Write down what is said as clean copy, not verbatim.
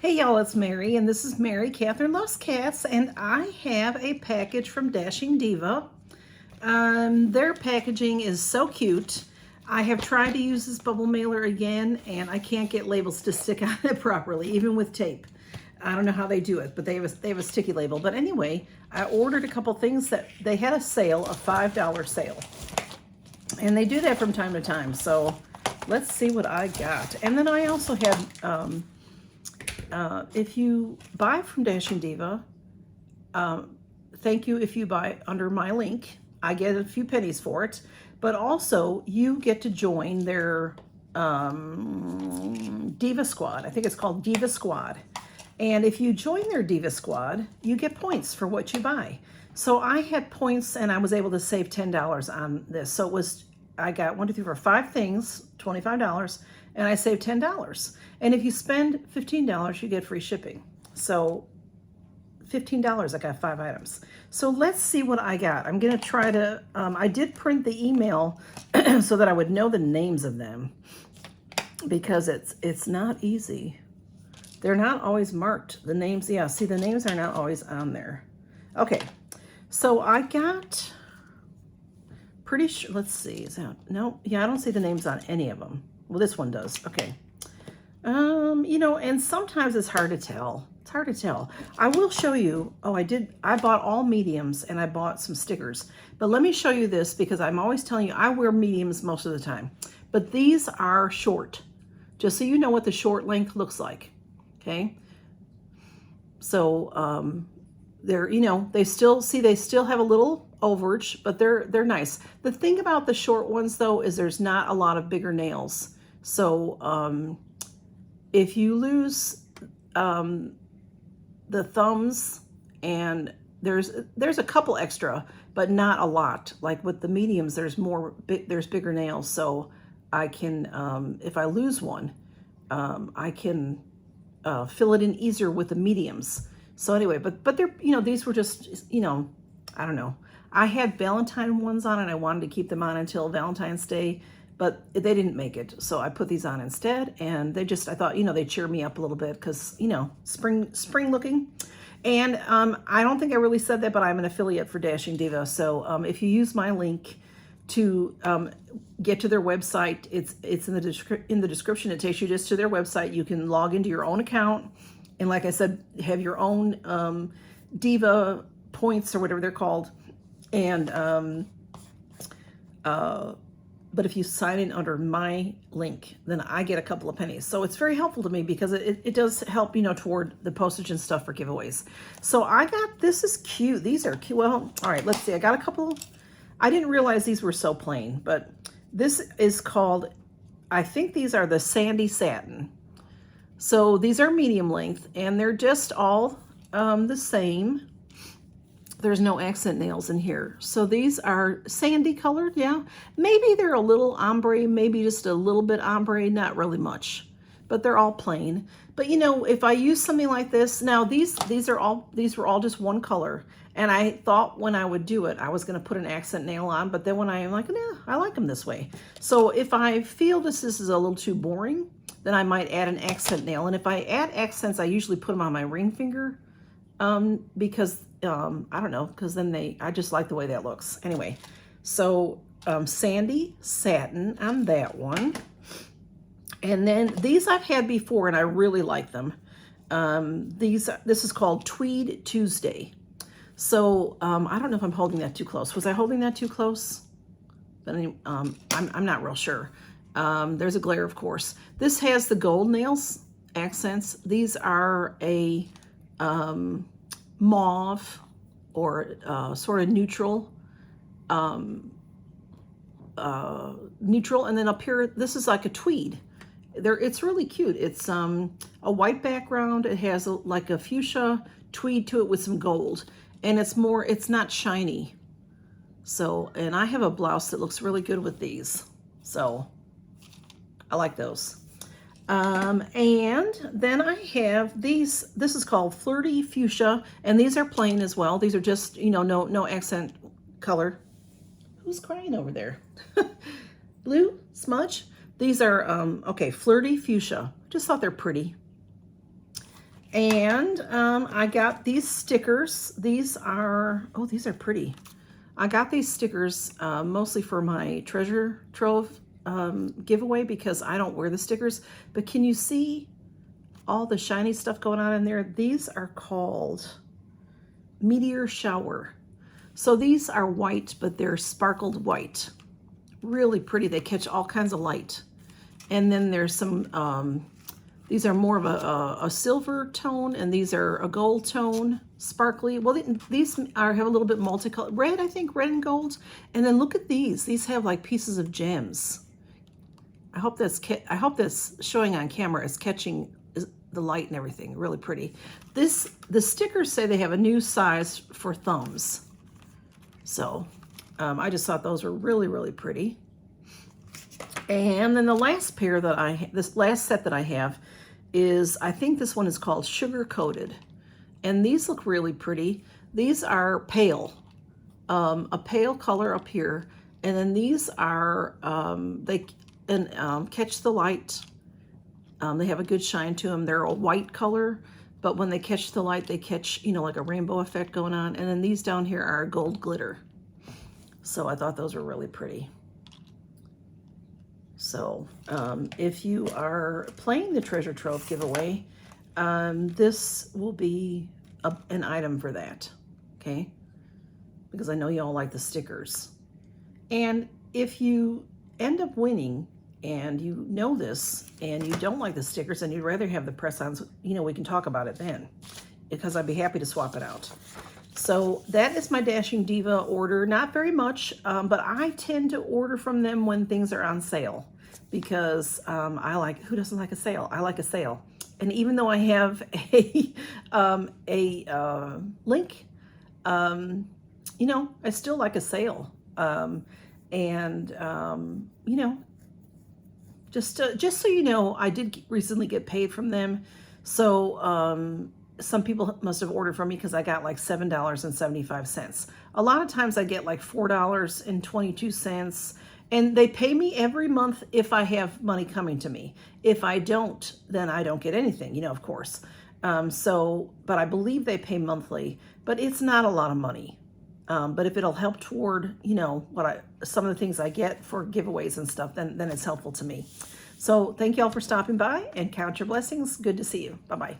Hey y'all, it's Mary, and this is Mary Catherine Loves Cats, and I have a package from Dashing Diva. Their packaging is so cute. I have tried to use this bubble mailer again, and I can't get labels to stick on it properly, even with tape. I don't know how they do it, but they have a sticky label. But anyway, I ordered a couple things that they had a sale, a $5 sale. And they do that from time to time, so let's see what I got. And then I also had, if you buy from Dashing Diva, thank you if you buy under my link. I get a few pennies for it, but also you get to join their Diva Squad. I think it's called Diva Squad. And if you join their Diva Squad, you get points for what you buy. So I had points and I was able to save $10 on this. So it was, I got 1, 2, 3, 4, 5 things, $25, and I saved $10. And if you spend $15, you get free shipping. So $15, I got 5 items. So let's see what I got. I'm gonna try to, I did print the email so that I would know the names of them, because it's not easy. They're not always marked. The names, yeah, see, the names are not always on there. Okay, so I got, pretty sure, let's see, is that, no, yeah, I don't see the names on any of them. Well, this one does, okay. You know, and sometimes it's hard to tell. It's hard to tell. I will show you, oh, I bought all mediums and I bought some stickers. But let me show you this, because I'm always telling you, I wear mediums most of the time. But these are short, just so you know what the short length looks like. Okay, so they're, you know, they still have a little overage, but they're nice. The thing about the short ones though is there's not a lot of bigger nails. So if you lose the thumbs, and there's a couple extra, but not a lot. Like with the mediums, there's bigger nails, so I can if I lose one, I can fill it in easier with the mediums. So anyway, but they're, you know, these were just, you know, I don't know. I had Valentine ones on and I wanted to keep them on until Valentine's Day, but they didn't make it. So I put these on instead, and they just, I thought, you know, they cheer me up a little bit because, you know, spring looking. And I don't think I really said that, but I'm an affiliate for Dashing Diva. So if you use my link to get to their website, it's in the description. It takes you just to their website. You can log into your own account, and like I said, have your own Diva points or whatever they're called. And but if you sign in under my link, then I get a couple of pennies. So it's very helpful to me, because it does help, you know, toward the postage and stuff for giveaways. So I got, this is cute. These are cute. Well, all right, let's see. I got a couple. I didn't realize these were so plain, but this is called, I think these are the Sandy Satin. So these are medium length, and they're just all the same. There's no accent nails in here. So these are sandy colored, yeah. Maybe they're a little ombre, maybe just a little bit ombre, not really much. But they're all plain. But you know, if I use something like this, now these were all just one color. And I thought when I would do it, I was gonna put an accent nail on, but then when I'm like, nah, I like them this way. So if I feel this is a little too boring, then I might add an accent nail. And if I add accents, I usually put them on my ring finger, because I don't know, because then I just like the way that looks. Anyway, so Sandy Satin on that one. And then these I've had before and I really like them. This is called Tweed Tuesday. So I don't know if I'm holding that too close. Was I holding that too close? But I'm not real sure. There's a glare, of course. This has the gold nails accents. These are a mauve or sort of neutral, neutral, and then up here this is like a tweed. It's really cute. It's a white background. It has like a fuchsia tweed to it with some gold, and it's not shiny. So, and I have a blouse that looks really good with these, so I like those. And then I have these. This is called Flirty Fuchsia, and these are plain as well. These are just, you know, no accent color. Who's crying over there? Blue Smudge? These are, okay, Flirty Fuchsia. Just thought they're pretty. And I got these stickers. These are, oh, these are pretty. I got these stickers mostly for my treasure trove giveaway because I don't wear the stickers. But can you see all the shiny stuff going on in there? These are called Meteor Shower. So these are white, but they're sparkled white. Really pretty. They catch all kinds of light. And then there's some, these are more of a silver tone, and these are a gold tone, sparkly. Well, these have a little bit multicolored, red, I think, red and gold. And then look at these. These have like pieces of gems. I hope that's showing on camera is catching the light and everything. Really pretty. The stickers say they have a new size for thumbs. So I just thought those were really, really pretty. And then the last pair that this last set that I have is, I think this one is called Sugar Coated. And these look really pretty. These are pale, a pale color up here. And then these are, they catch the light. They have a good shine to them. They're a white color, but when they catch the light, they catch, you know, like a rainbow effect going on. And then these down here are gold glitter. So I thought those were really pretty. So if you are playing the Treasure Trove giveaway, this will be an item for that, okay? Because I know you all like the stickers. And if you end up winning and you know this and you don't like the stickers and you'd rather have the press-ons, you know, we can talk about it then, because I'd be happy to swap it out. So that is my Dashing Diva order. Not very much, but I tend to order from them when things are on sale because I like, who doesn't like a sale? I like a sale. And even though I have a link, you know, I still like a sale. You know, just so you know, I did recently get paid from them. So some people must have ordered from me because I got like $7.75. A lot of times I get like $4.22, and they pay me every month if I have money coming to me. If I don't, then I don't get anything, you know, of course. But I believe they pay monthly, but it's not a lot of money. But if it'll help toward, you know, some of the things I get for giveaways and stuff, then it's helpful to me. So thank you all for stopping by, and count your blessings. Good to see you. Bye-bye.